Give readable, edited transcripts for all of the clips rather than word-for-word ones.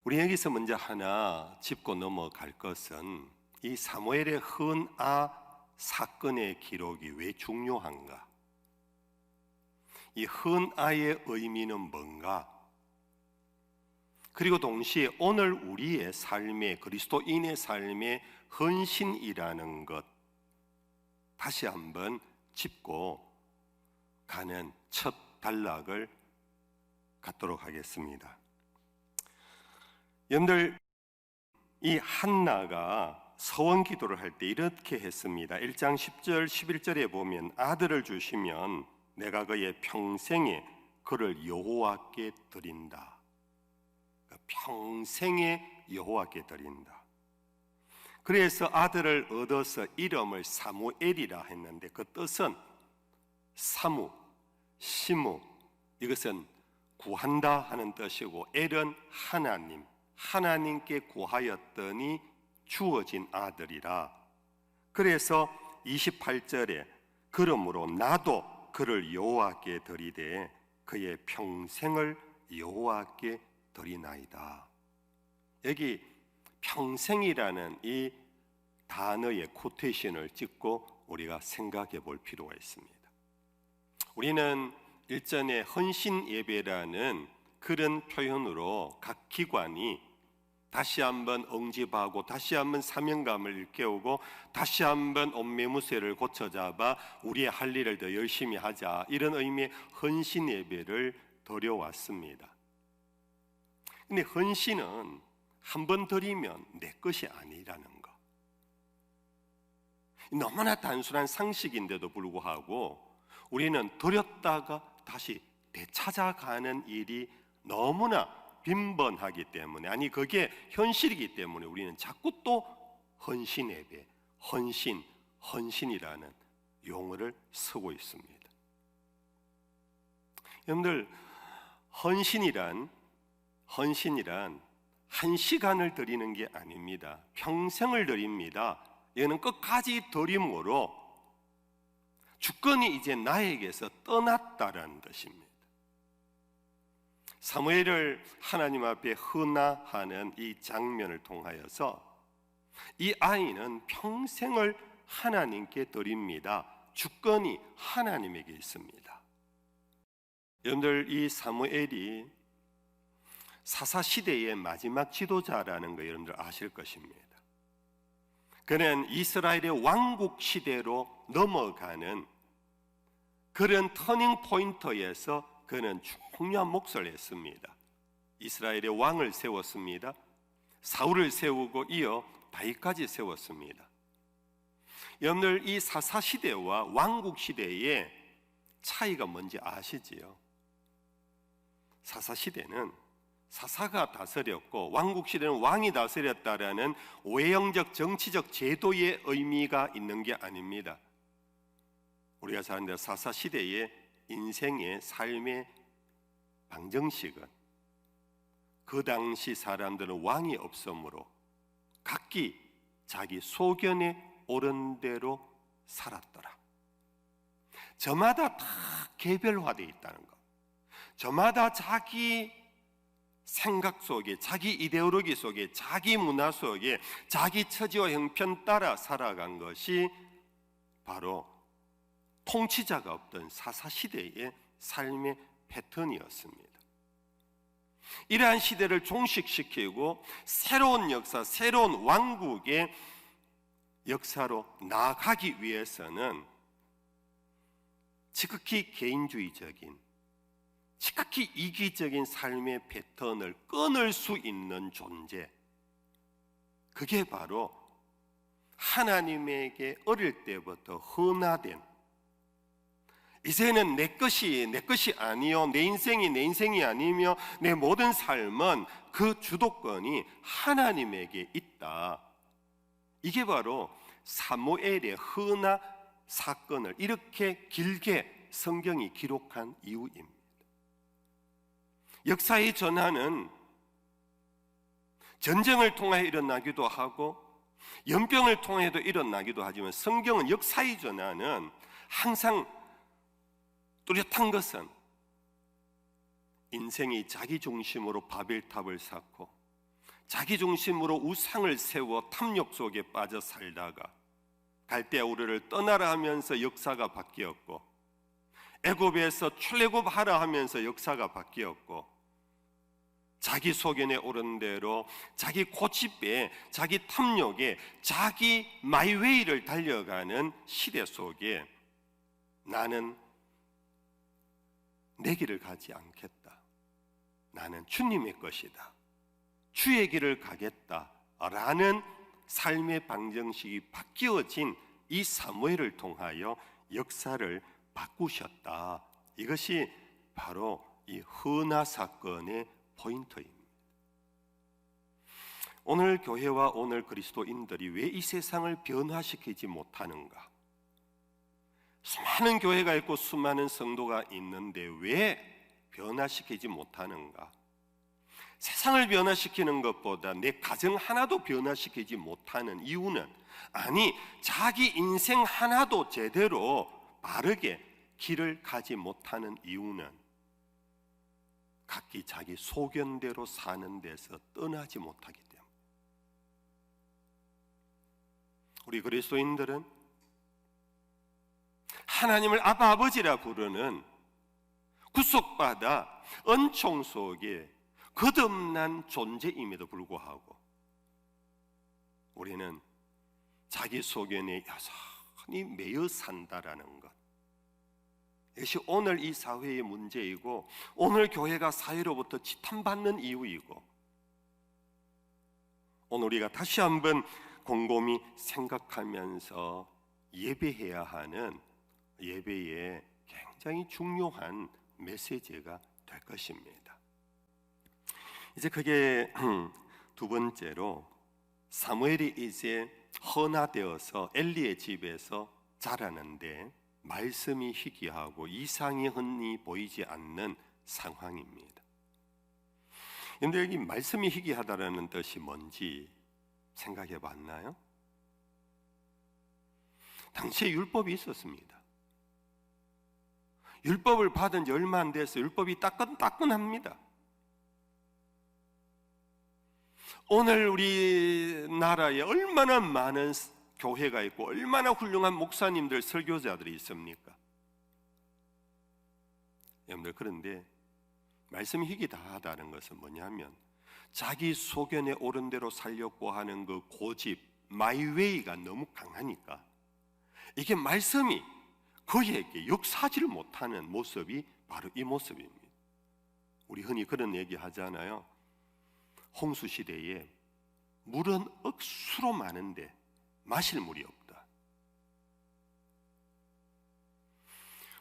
우리 여기서 먼저 하나 짚고 넘어갈 것은 이 사무엘의 흔아 사건의 기록이 왜 중요한가? 이 흔아의 의미는 뭔가? 그리고 동시에 오늘 우리의 삶의, 그리스도인의 삶의 헌신이라는 것 다시 한번 짚고 가는 첫 단락을 갖도록 하겠습니다. 여러분들, 이 한나가 서원 기도를 할 때 이렇게 했습니다. 1장 10절 11절에 보면 아들을 주시면 내가 그의 평생에 그를 여호와께 드린다. 평생에 여호와께 드린다. 그래서 아들을 얻어서 이름을 사무엘이라 했는데 그 뜻은 사무, 시무, 이것은 구한다 하는 뜻이고 엘은 하나님, 하나님께 구하였더니 주어진 아들이라. 그래서 28절에 그러므로 나도 그를 여호와께 드리되 그의 평생을 여호와께 드리나이다. 여기 평생이라는 이 단어의 코테이션을 찍고 우리가 생각해 볼 필요가 있습니다. 우리는 일전에 헌신 예배라는 그런 표현으로 각 기관이 다시 한번 응집하고 다시 한번 사명감을 일깨우고 다시 한번 옷매무새를 고쳐잡아 우리의 할 일을 더 열심히 하자, 이런 의미의 헌신 예배를 드려왔습니다. 근데 헌신은 한 번 드리면 내 것이 아니라는 거, 너무나 단순한 상식인데도 불구하고 우리는 드렸다가 다시 되찾아가는 일이 너무나 빈번하기 때문에, 아니 그게 현실이기 때문에 우리는 자꾸 또 헌신 예배, 헌신이라는 용어를 쓰고 있습니다. 여러분들, 헌신이란 한 시간을 드리는 게 아닙니다. 평생을 드립니다. 이거는 끝까지 드림으로 주권이 이제 나에게서 떠났다라는 뜻입니다. 사무엘을 하나님 앞에 헌화하는 이 장면을 통하여서 이 아이는 평생을 하나님께 드립니다. 주권이 하나님에게 있습니다. 여러분들, 이 사무엘이 사사시대의 마지막 지도자라는 거 여러분들 아실 것입니다. 그는 이스라엘의 왕국 시대로 넘어가는 그런 터닝 포인트에서 그는 중요한 몫을 했습니다. 이스라엘의 왕을 세웠습니다. 사울을 세우고 이어 다윗까지 세웠습니다. 여러분들, 이 사사시대와 왕국시대의 차이가 뭔지 아시지요? 사사시대는 사사가 다스렸고 왕국시대는 왕이 다스렸다라는 외형적 정치적 제도의 의미가 있는 게 아닙니다. 우리가 사는 데 사사시대의 인생의 삶의 방정식은 그 당시 사람들은 왕이 없으므로 각기 자기 소견에 옳은 대로 살았더라. 저마다 다 개별화되어 있다는 것, 저마다 자기 생각 속에, 자기 이데올로기 속에, 자기 문화 속에, 자기 처지와 형편 따라 살아간 것이 바로 통치자가 없던 사사시대의 삶의 패턴이었습니다. 이러한 시대를 종식시키고 새로운 역사, 새로운 왕국의 역사로 나아가기 위해서는 지극히 개인주의적인, 지극히 이기적인 삶의 패턴을 끊을 수 있는 존재, 그게 바로 하나님에게 어릴 때부터 헌화된, 이제는 내 것이 아니요, 내 인생이 아니며 내 모든 삶은 그 주도권이 하나님에게 있다. 이게 바로 사무엘의 헌화 사건을 이렇게 길게 성경이 기록한 이유입니다. 역사의 전환은 전쟁을 통해 일어나기도 하고 연병을 통해도 일어나기도 하지만, 성경은 역사의 전환은 항상 뚜렷한 것은 인생이 자기 중심으로 바벨탑을 쌓고 자기 중심으로 우상을 세워 탐욕 속에 빠져 살다가 갈대아 우르를 떠나라 하면서 역사가 바뀌었고, 애굽에서 출애굽하라 하면서 역사가 바뀌었고, 자기 소견에 오른 대로 자기 고집에, 자기 탐욕에, 자기 마이웨이를 달려가는 시대 속에 나는 내 길을 가지 않겠다, 나는 주님의 것이다, 주의 길을 가겠다라는 삶의 방정식이 바뀌어진 이 사무엘을 통하여 역사를 바꾸셨다. 이것이 바로 이 헌화 사건의 포인트입니다. 오늘 교회와 오늘 그리스도인들이 왜 이 세상을 변화시키지 못하는가? 수많은 교회가 있고 수많은 성도가 있는데 왜 변화시키지 못하는가? 세상을 변화시키는 것보다 내 가정 하나도 변화시키지 못하는 이유는, 아니 자기 인생 하나도 제대로 바르게 길을 가지 못하는 이유는 각기 자기 소견대로 사는 데서 떠나지 못하기 때문에. 우리 그리스도인들은 하나님을 아빠 아버지라 부르는 구속받아 은총 속에 거듭난 존재임에도 불구하고 우리는 자기 소견에 여전히 매여 산다라는 것, 이것이 오늘 이 사회의 문제이고 오늘 교회가 사회로부터 지탄받는 이유이고, 오늘 우리가 다시 한번 곰곰이 생각하면서 예배해야 하는 예배의 굉장히 중요한 메시지가 될 것입니다. 이제 그게 두 번째로, 사무엘이 이제 헌화되어서 엘리의 집에서 자라는데 말씀이 희귀하고 이상이 흔히 보이지 않는 상황입니다. 그런데 여기 말씀이 희귀하다라는 뜻이 뭔지 생각해 봤나요? 당시에 율법이 있었습니다. 율법을 받은 지 얼마 안 돼서 율법이 따끈따끈합니다. 오늘 우리나라에 얼마나 많은 교회가 있고 얼마나 훌륭한 목사님들, 설교자들이 있습니까? 여러분들, 그런데 말씀이 희귀하다는 것은 뭐냐면 자기 소견에 오른 대로 살려고 하는 그 고집, 마이웨이가 너무 강하니까 이게 말씀이 그에게 역사하지를 못하는 모습이 바로 이 모습입니다. 우리 흔히 그런 얘기 하잖아요. 홍수 시대에 물은 억수로 많은데 마실 물이 없다.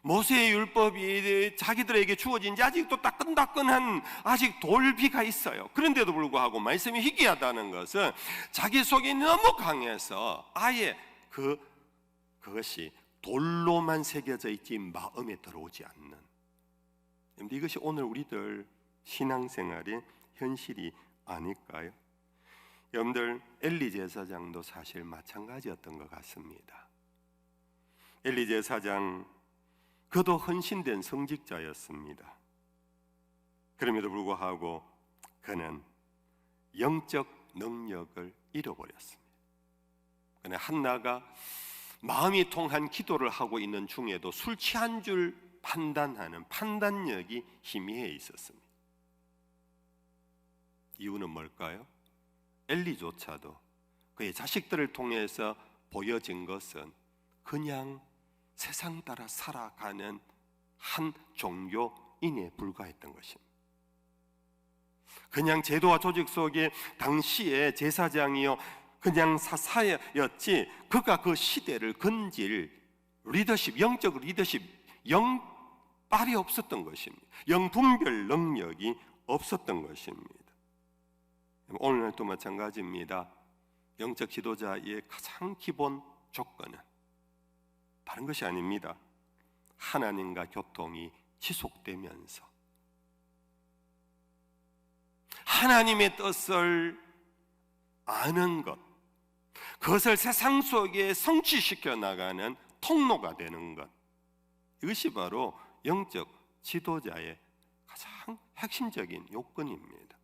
모세의 율법이 자기들에게 주어진 지 아직도 따끈따끈한 아직 돌비가 있어요. 그런데도 불구하고 말씀이 희귀하다는 것은 자기 속이 너무 강해서 아예 그것이 돌로만 새겨져 있지 마음에 들어오지 않는, 이것이 오늘 우리들 신앙생활의 현실이 아닐까요? 여러분들, 엘리 제사장도 사실 마찬가지였던 것 같습니다. 엘리 제사장, 그도 헌신된 성직자였습니다. 그럼에도 불구하고 그는 영적 능력을 잃어버렸습니다. 그는 한나가 마음이 통한 기도를 하고 있는 중에도 술 취한 줄 판단하는 판단력이 희미해 있었습니다. 이유는 뭘까요? 엘리조차도 그의 자식들을 통해서 보여진 것은 그냥 세상 따라 살아가는 한 종교인에 불과했던 것입니다. 그냥 제도와 조직 속에 당시의 제사장이요 그냥 사사였지, 그가 그 시대를 건질 리더십, 영적 리더십, 영빨이 없었던 것입니다. 영분별 능력이 없었던 것입니다. 오늘도 마찬가지입니다. 영적 지도자의 가장 기본 조건은 다른 것이 아닙니다. 하나님과 교통이 지속되면서 하나님의 뜻을 아는 것, 그것을 세상 속에 성취시켜 나가는 통로가 되는 것, 이것이 바로 영적 지도자의 가장 핵심적인 요건입니다.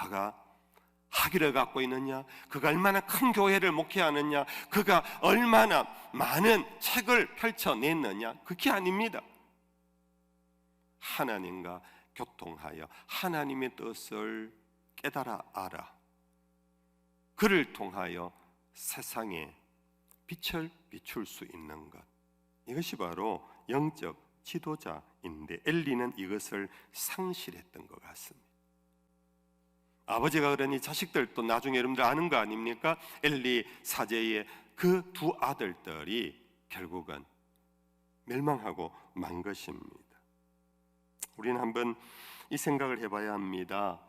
그가 학위를 갖고 있느냐, 그가 얼마나 큰 교회를 목회하느냐, 그가 얼마나 많은 책을 펼쳐냈느냐, 그게 아닙니다. 하나님과 교통하여 하나님의 뜻을 깨달아 알아 그를 통하여 세상에 빛을 비출 수 있는 것, 이것이 바로 영적 지도자인데 엘리는 이것을 상실했던 것 같습니다. 아버지가 그러니 자식들도 나중에 여러분들 아는 거 아닙니까? 엘리 사제의 그 두 아들들이 결국은 멸망하고 만 것입니다. 우리는 한번 이 생각을 해봐야 합니다.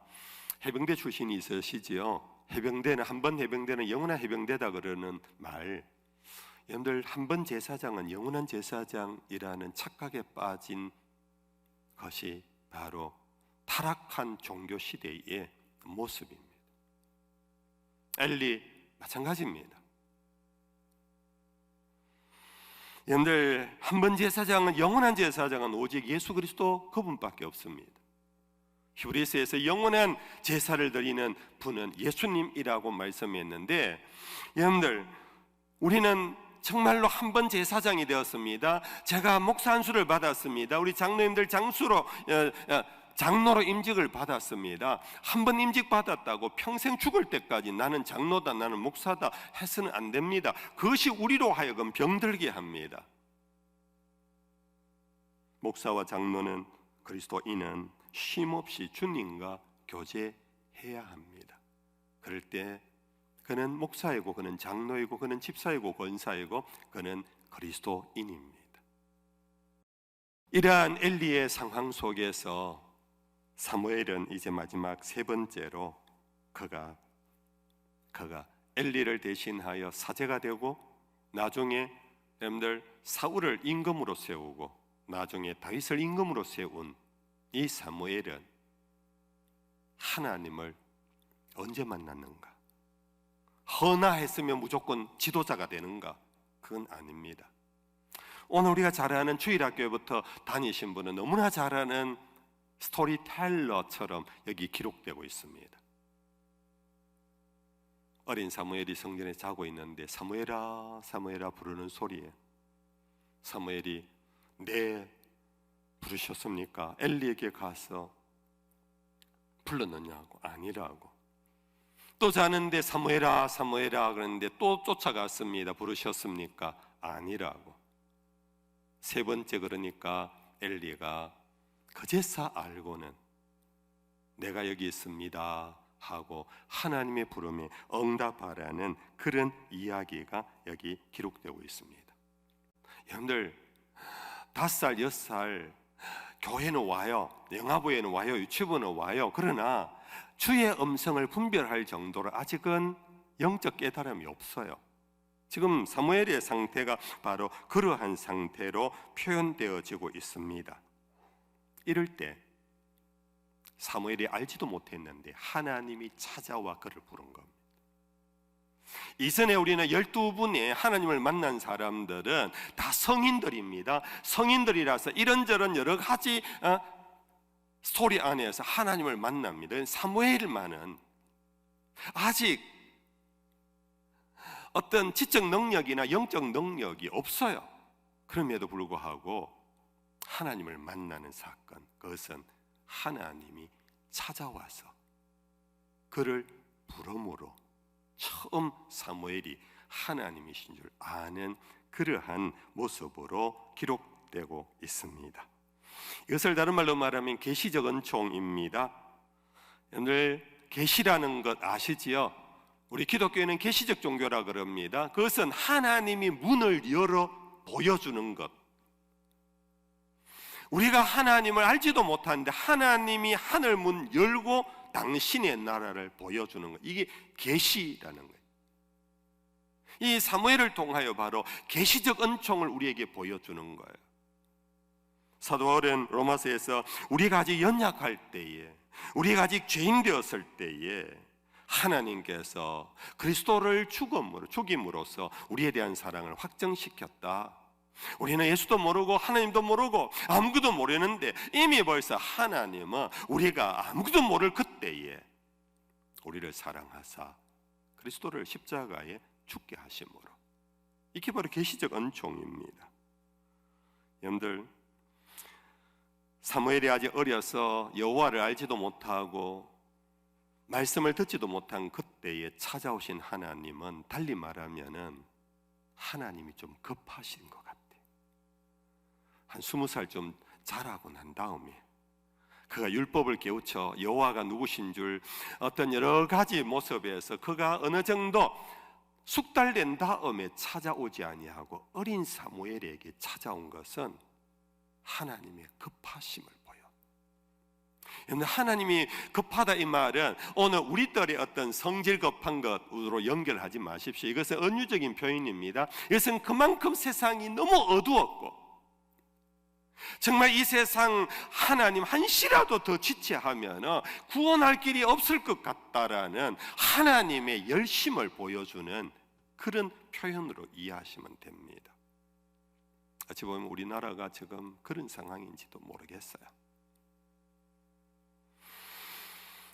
해병대 출신이 있으시지요? 해병대는 한번 해병대는 영원한 해병대다 그러는 말, 여러분들 한번 제사장은 영원한 제사장이라는 착각에 빠진 것이 바로 타락한 종교 시대의 모습입니다. 엘리 마찬가지입니다. 여러분들 한번 제사장은, 영원한 제사장은 오직 예수 그리스도 그분밖에 없습니다. 히브리서에서 영원한 제사를 드리는 분은 예수님이라고 말씀했는데, 여러분들 우리는 정말로 한 번 제사장이 되었습니다. 제가 목사 안수를 받았습니다. 우리 장로님들 장로로 임직을 받았습니다. 한 번 임직 받았다고 평생 죽을 때까지 나는 장로다, 나는 목사다 해서는 안 됩니다. 그것이 우리로 하여금 병들게 합니다. 목사와 장로는, 그리스도인은 쉼없이 주님과 교제해야 합니다. 그럴 때 그는 목사이고, 그는 장로이고, 그는 집사이고, 권사이고, 그는 그리스도인입니다. 이러한 엘리의 상황 속에서 사무엘은 이제 마지막 세 번째로 그가 엘리를 대신하여 사제가 되고, 나중에 여러분들 사울을 임금으로 세우고, 나중에 다윗을 임금으로 세운 이 사무엘은 하나님을 언제 만났는가? 헌화했으면 무조건 지도자가 되는가? 그건 아닙니다. 오늘 우리가 잘 아는 주일학교부터 다니신 분은 너무나 잘 아는 스토리텔러처럼 여기 기록되고 있습니다. 어린 사무엘이 성전에 자고 있는데 사무엘아 사무엘아 부르는 소리에 사무엘이 네 부르셨습니까? 엘리에게 가서 불렀느냐고, 아니라고. 또 자는데 사무엘아 사무엘아 그러는데 또 쫓아갔습니다. 부르셨습니까? 아니라고. 세 번째 그러니까 엘리가 그제서 알고는 내가 여기 있습니다 하고 하나님의 부름에 응답하라는 그런 이야기가 여기 기록되고 있습니다. 여러분들 5살, 6살 교회는 와요, 영화부에는 와요, 유치부는 와요. 그러나 주의 음성을 분별할 정도로 아직은 영적 깨달음이 없어요. 지금 사무엘의 상태가 바로 그러한 상태로 표현되어지고 있습니다. 이럴 때 사무엘이 알지도 못했는데 하나님이 찾아와 그를 부른 겁니다. 이전에 우리는 12분의 하나님을 만난 사람들은 다 성인들입니다. 성인들이라서 이런저런 여러 가지 스토리 안에서 하나님을 만납니다. 사무엘만은 아직 어떤 지적 능력이나 영적 능력이 없어요. 그럼에도 불구하고 하나님을 만나는 사건, 그것은 하나님이 찾아와서 그를 부름으로 처음 사무엘이 하나님이신 줄 아는 그러한 모습으로 기록되고 있습니다. 이것을 다른 말로 말하면 계시적 은총입니다. 여러분들 계시라는 것 아시지요? 우리 기독교에는 계시적 종교라 그럽니다. 그것은 하나님이 문을 열어 보여주는 것. 우리가 하나님을 알지도 못하는데 하나님이 하늘 문 열고 당신의 나라를 보여주는 것, 이게 계시라는 거예요. 이 사무엘을 통하여 바로 계시적 은총을 우리에게 보여주는 거예요. 사도 바울은 로마서에서 우리가 아직 연약할 때에, 우리가 아직 죄인 되었을 때에 하나님께서 그리스도를 죽임으로써 우리에 대한 사랑을 확정시켰다. 우리는 예수도 모르고 하나님도 모르고 아무것도 모르는데 이미 벌써 하나님은 우리가 아무것도 모를 그때에 우리를 사랑하사 그리스도를 십자가에 죽게 하심으로. 이게 바로 계시적 은총입니다. 여러분들, 사무엘이 아직 어려서 여호와를 알지도 못하고 말씀을 듣지도 못한 그때에 찾아오신 하나님은 달리 말하면은 하나님이 좀 급하신 것 같아요. 한 20살 좀 자라고 난 다음에 그가 율법을 깨우쳐 여호와가 누구신 줄 어떤 여러 가지 모습에서 그가 어느 정도 숙달된 다음에 찾아오지 아니하고 어린 사무엘에게 찾아온 것은 하나님의 급하심을 보여. 하나님이 급하다 이 말은 오늘 우리들의 어떤 성질 급한 것으로 연결하지 마십시오. 이것은 은유적인 표현입니다. 이것은 그만큼 세상이 너무 어두웠고 정말 이 세상 하나님 한시라도 더 지체하면 구원할 길이 없을 것 같다라는 하나님의 열심을 보여주는 그런 표현으로 이해하시면 됩니다. 어찌 보면 우리나라가 지금 그런 상황인지도 모르겠어요.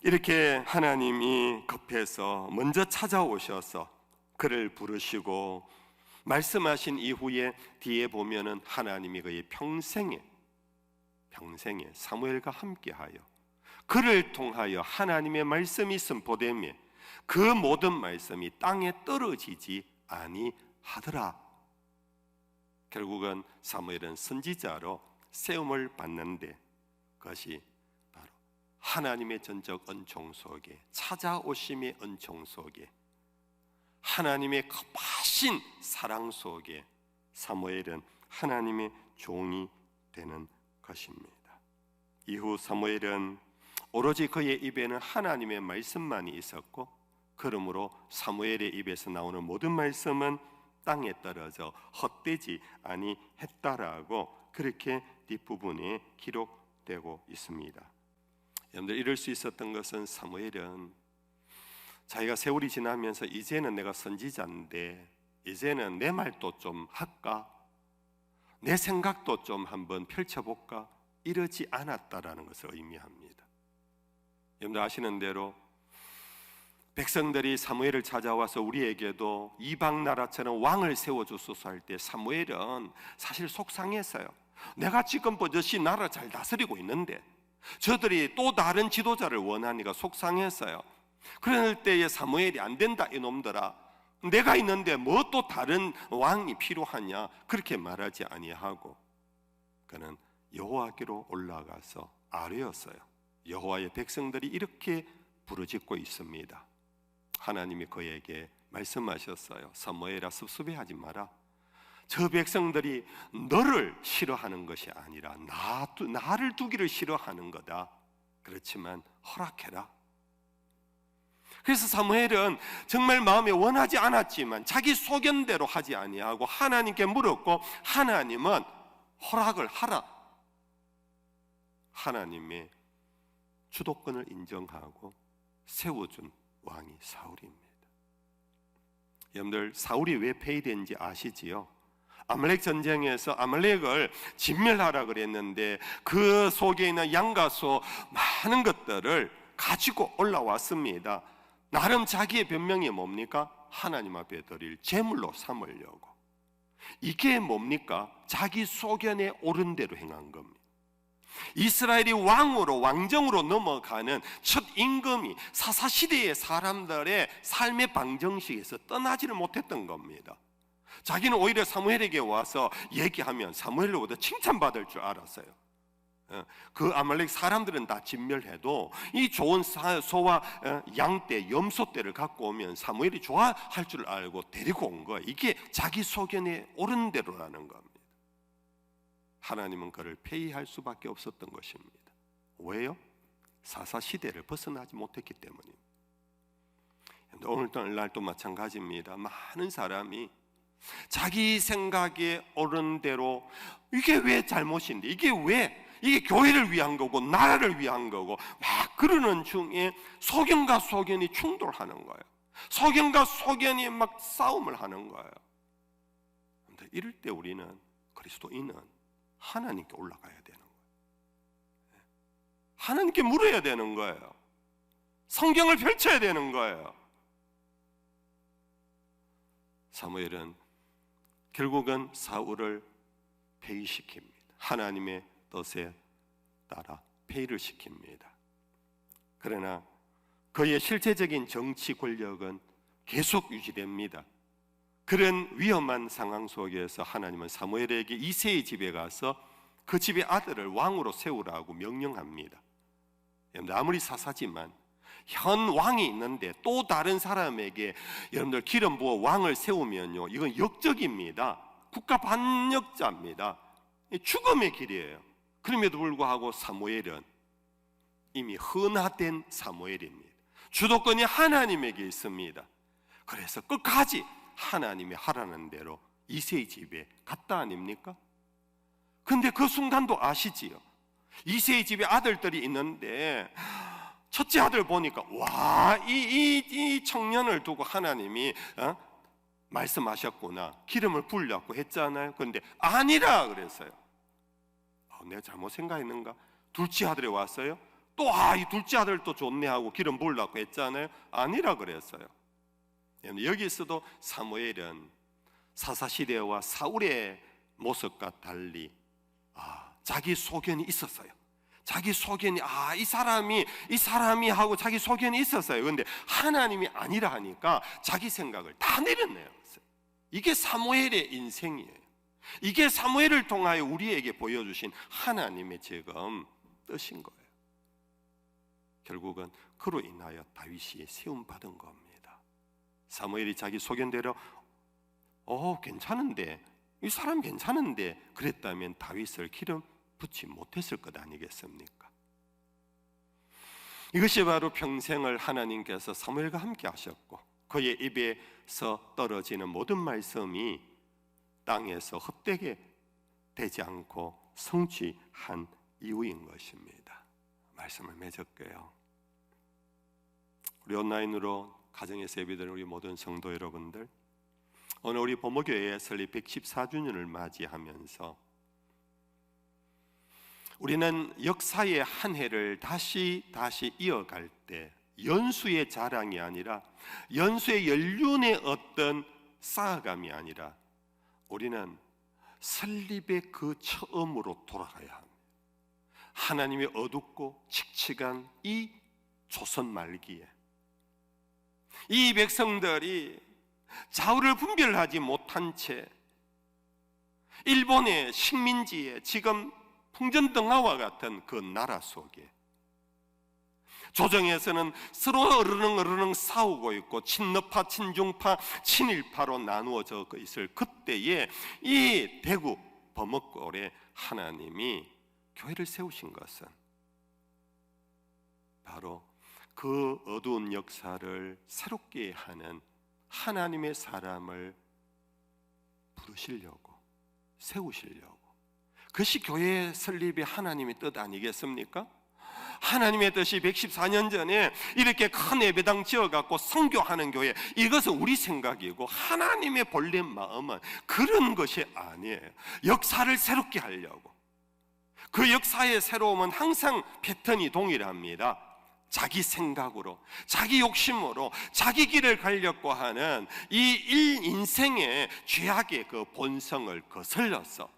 이렇게 하나님이 급해서 먼저 찾아오셔서 그를 부르시고 말씀하신 이후에 뒤에 보면은 하나님이 그의 평생에 사무엘과 함께하여 그를 통하여 하나님의 말씀이 선포되며 그 모든 말씀이 땅에 떨어지지 아니하더라. 결국은 사무엘은 선지자로 세움을 받는데 그것이 바로 하나님의 전적 은총 속에, 찾아오심의 은총 속에, 하나님의 급하신 사랑 속에 사무엘은 하나님의 종이 되는 것입니다. 이후 사무엘은 오로지 그의 입에는 하나님의 말씀만이 있었고 그러므로 사무엘의 입에서 나오는 모든 말씀은 땅에 떨어져 헛되지 아니했다라고 그렇게 뒷부분에 기록되고 있습니다. 여러분들, 이럴 수 있었던 것은 사무엘은 자기가 세월이 지나면서 이제는 내가 선지자인데 이제는 내 말도 좀 할까? 내 생각도 좀 한번 펼쳐볼까? 이러지 않았다라는 것을 의미합니다. 여러분들 아시는 대로 백성들이 사무엘을 찾아와서 우리에게도 이방 나라처럼 왕을 세워주소서 할 때 사무엘은 사실 속상했어요. 내가 지금 버젓이 나라 잘 다스리고 있는데 저들이 또 다른 지도자를 원하니까 속상했어요. 그럴 때에 사무엘이 안 된다 이놈들아, 내가 있는데 뭐 또 다른 왕이 필요하냐, 그렇게 말하지 아니하고 그는 여호와께로 올라가서 아뢰었어요. 여호와의 백성들이 이렇게 부르짖고 있습니다. 하나님이 그에게 말씀하셨어요. 사무엘아, 섭섭해하지 마라. 저 백성들이 너를 싫어하는 것이 아니라 나를 두기를 싫어하는 거다. 그렇지만 허락해라. 그래서 사무엘은 정말 마음에 원하지 않았지만 자기 소견대로 하지 아니하고 하나님께 물었고 하나님은 허락을 하라. 하나님의 주도권을 인정하고 세워준 왕이 사울입니다. 여러분들, 사울이 왜 폐위된지 아시지요? 아말렉 전쟁에서 아말렉을 진멸하라 그랬는데 그 속에 있는 양과 소 많은 것들을 가지고 올라왔습니다. 나름 자기의 변명이 뭡니까? 하나님 앞에 드릴 제물로 삼으려고. 이게 뭡니까? 자기 소견에 옳은 대로 행한 겁니다. 이스라엘이 왕정으로 넘어가는 첫 임금이 사사시대의 사람들의 삶의 방정식에서 떠나지를 못했던 겁니다. 자기는 오히려 사무엘에게 와서 얘기하면 사무엘로부터 칭찬받을 줄 알았어요. 그 아말렉 사람들은 다 진멸해도 이 좋은 소와 양떼, 염소떼를 갖고 오면 사무엘이 좋아할 줄 알고 데리고 온 거예요. 이게 자기 소견에 옳은 대로라는 겁니다. 하나님은 그를 폐위할 수밖에 없었던 것입니다. 왜요? 사사시대를 벗어나지 못했기 때문입니다. 오늘날도 마찬가지입니다. 많은 사람이 자기 생각에 옳은 대로 이게 왜 잘못인데, 이게 교회를 위한 거고 나라를 위한 거고 막 그러는 중에 소견과 소견이 충돌하는 거예요. 소견과 소견이 막 싸움을 하는 거예요. 그런데 이럴 때 우리는 그리스도인은 하나님께 올라가야 되는 거예요. 하나님께 물어야 되는 거예요. 성경을 펼쳐야 되는 거예요. 사무엘은 결국은 사울을 폐위시킵니다. 하나님의 뜻에 따라 폐위를 시킵니다. 그러나 그의 실제적인 정치 권력은 계속 유지됩니다. 그런 위험한 상황 속에서 하나님은 사무엘에게 이새의 집에 가서 그 집의 아들을 왕으로 세우라고 명령합니다. 여러분들 아무리 사사지만 현 왕이 있는데 또 다른 사람에게 여러분들 기름 부어 왕을 세우면요, 이건 역적입니다. 국가 반역자입니다. 죽음의 길이에요. 그럼에도 불구하고 사무엘은 이미 헌화된 사무엘입니다. 주도권이 하나님에게 있습니다. 그래서 끝까지 하나님이 하라는 대로 이새의 집에 갔다 아닙니까? 근데 그 순간도 아시지요? 이새의 집에 아들들이 있는데 첫째 아들 보니까 와, 이 청년을 두고 하나님이 말씀하셨구나, 기름을 부으려고 했잖아요. 그런데 아니라 그랬어요. 내가 잘못 생각했는가? 둘째 아들이 왔어요. 또 이 둘째 아들도 좋네 하고 기름 부으려고 했잖아요. 아니라 그랬어요. 여기서도 사무엘은 사사시대와 사울의 모습과 달리 자기 소견이 있었어요. 자기 소견이 이 사람이 하고 자기 소견이 있었어요. 그런데 하나님이 아니라 하니까 자기 생각을 다 내려내요. 이게 사무엘의 인생이에요. 이게 사무엘을 통하여 우리에게 보여주신 하나님의 지금 뜻인 거예요. 결국은 그로 인하여 다윗이 세움받은 겁니다. 사무엘이 자기 소견대로 괜찮은데, 이 사람 괜찮은데 그랬다면 다윗을 기름 붓지 못했을 것 아니겠습니까? 이것이 바로 평생을 하나님께서 사무엘과 함께 하셨고 그의 입에서 떨어지는 모든 말씀이 땅에서 헛되게 되지 않고 성취한 이유인 것입니다. 말씀을 맺을게요. 우리 온라인으로 가정에서 예배드리는 우리 모든 성도 여러분들, 오늘 우리 범어교회 설립 114주년을 맞이하면서 우리는 역사의 한 해를 다시 이어갈 때 연수의 자랑이 아니라, 연수의 연륜의 어떤 쌓아감이 아니라 우리는 설립의 그 처음으로 돌아가야 합니다. 하나님의 어둡고 칙칙한 이 조선 말기에 이 백성들이 좌우를 분별하지 못한 채 일본의 식민지에 지금 풍전등화와 같은 그 나라 속에 조정에서는 서로 어르렁 싸우고 있고 친러파, 친중파, 친일파로 나누어져 있을 그때에 이 대구 범어골에 하나님이 교회를 세우신 것은 바로 그 어두운 역사를 새롭게 하는 하나님의 사람을 부르시려고, 세우시려고. 그것이 교회 설립의 하나님의 뜻 아니겠습니까? 하나님의 뜻이 114년 전에 이렇게 큰 예배당 지어갖고 선교하는 교회, 이것은 우리 생각이고 하나님의 본래 마음은 그런 것이 아니에요. 역사를 새롭게 하려고. 그 역사의 새로움은 항상 패턴이 동일합니다. 자기 생각으로, 자기 욕심으로, 자기 길을 가려고 하는 이 인생의 죄악의 그 본성을 거슬러서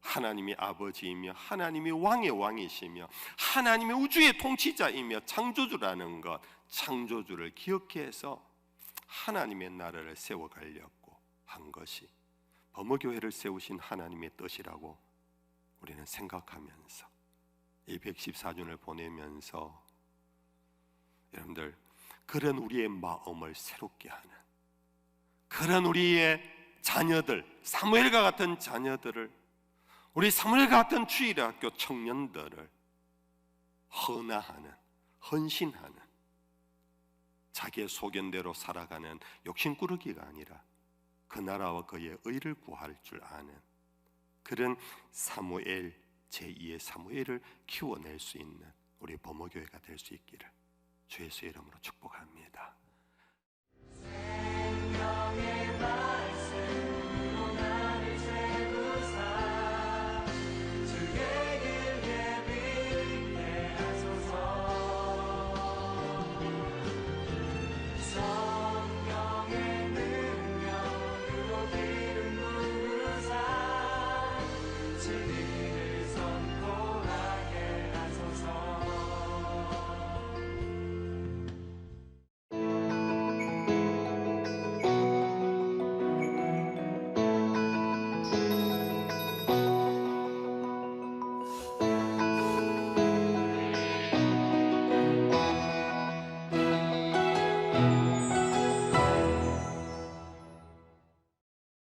하나님이 아버지이며 하나님이 왕의 왕이시며 하나님이 우주의 통치자이며 창조주라는 것, 창조주를 기억해서 하나님의 나라를 세워가려고 한 것이 범어교회를 세우신 하나님의 뜻이라고 우리는 생각하면서 이 114주년을 보내면서 여러분들, 그런 우리의 마음을 새롭게 하는, 그런 우리의 자녀들, 사무엘과 같은 자녀들을, 우리 사무엘과 같은 주일학교 청년들을 헌화하는, 헌신하는, 자기의 소견대로 살아가는 욕심꾸러기가 아니라 그 나라와 그의 의를 구할 줄 아는 그런 사무엘, 제2의 사무엘을 키워낼 수 있는 우리 범어교회가 될 수 있기를 주 예수의 이름으로 축복합니다.